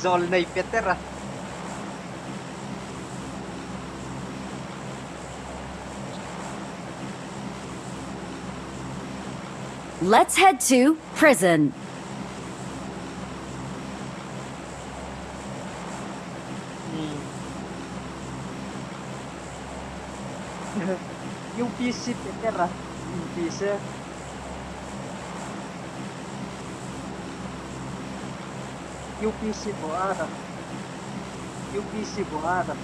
Zol na Peter ah. Let's head to prison. Yung PC Peter ah. Yung PC. Yung PC buara. Yung PC buara.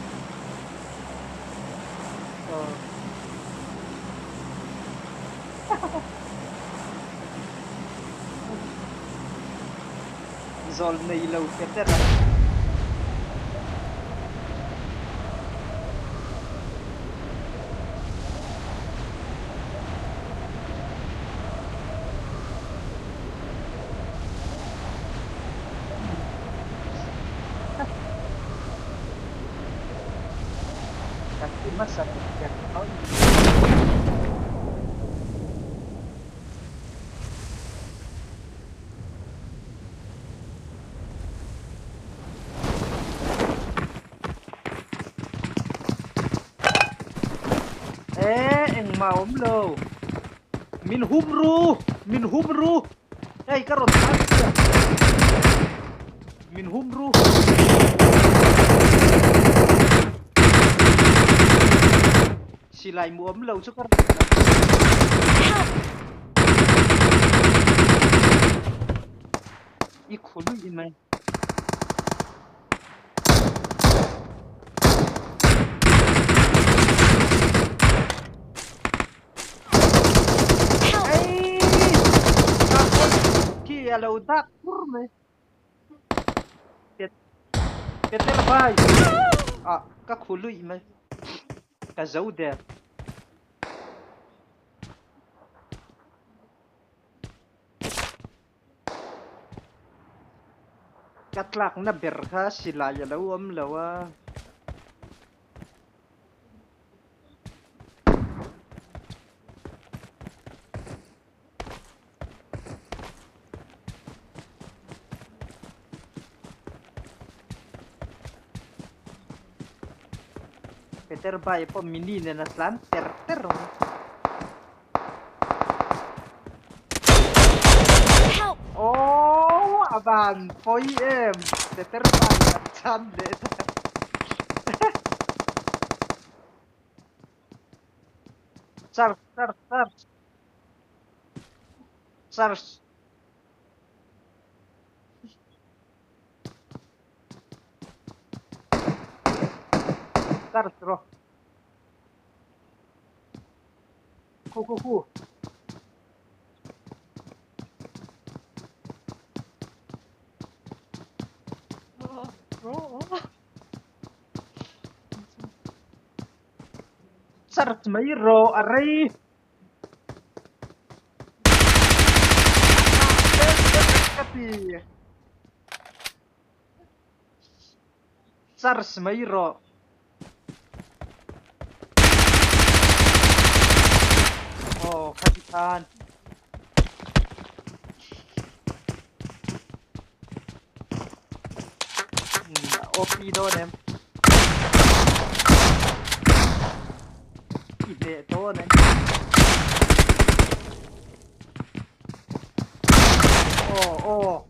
Oh. Zol na ilaw Peter ah. Kasi masakit yan. Ang maom lo. Min humru. Ay karon siya. Min humru. Silay mo amlaw so karon. Ikulu inay. Hello, dak kurme. Peter bay. Kakhului mai. Kazau der. Katlak na berha sila yalaw lawa. Peter bay po menina na slan ter. Oh, aban poi Peter bay at sande. Sar. Sar bro. Ku. Sar mayro aray. Sars mayro. Oh, kapitan. OP doon Ide doon Oh.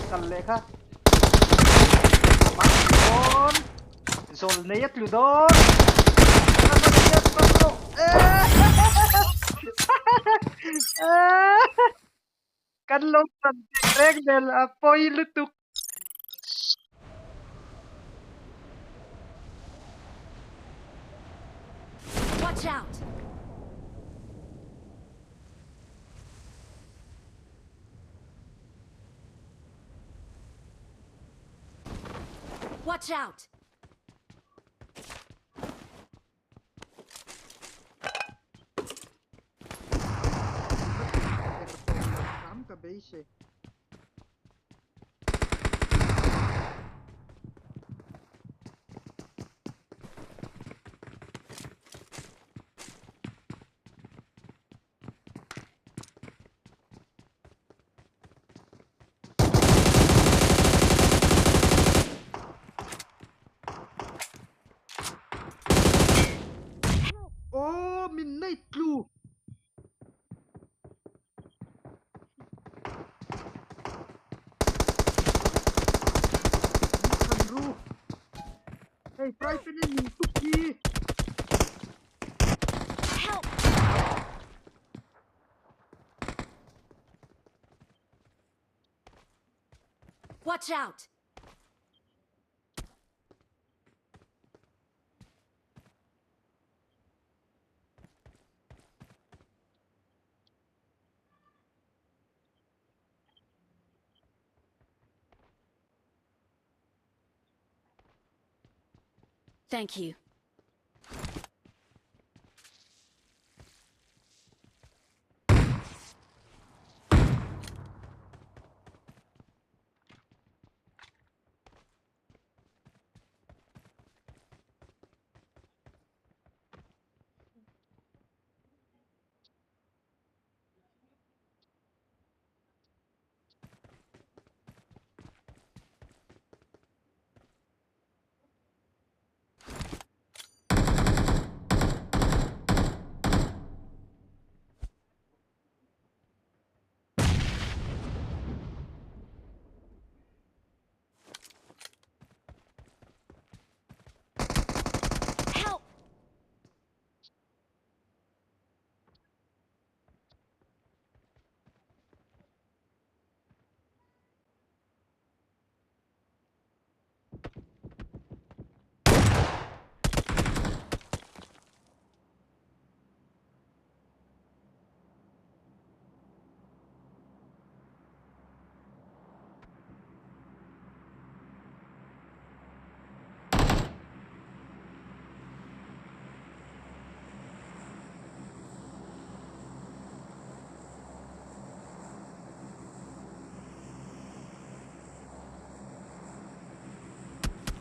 Kalle ka. Doon. Zol na yat doon. Kanlong pag-direct del apoy lutuk. Watch out! Watch out! Base. ơi fry pan in mình túc đi Help! Watch out! Thank you. Help!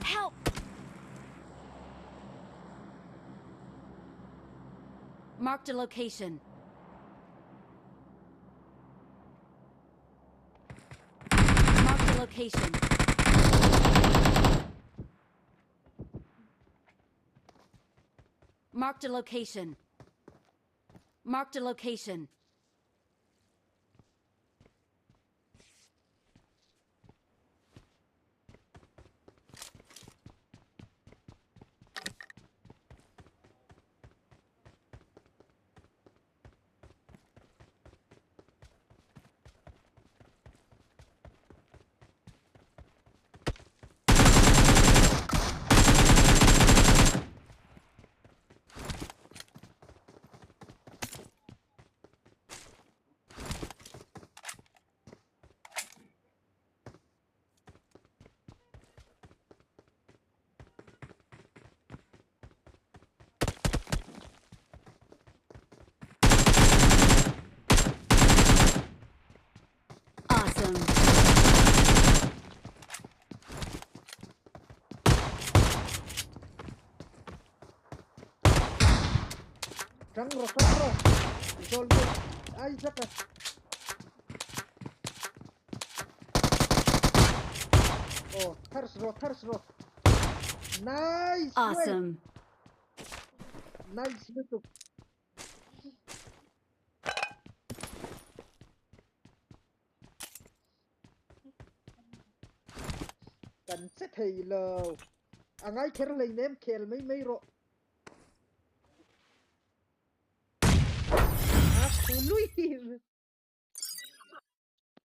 Help! Marked a location. Marked a location. Marked a location. Marked a location. Awesome. căng rồi rồi ai rất là thars rồi nice Awesome. nice lutuk cần sẽ thì lờ ngay khéo lấy ném khéo mấy rồi lui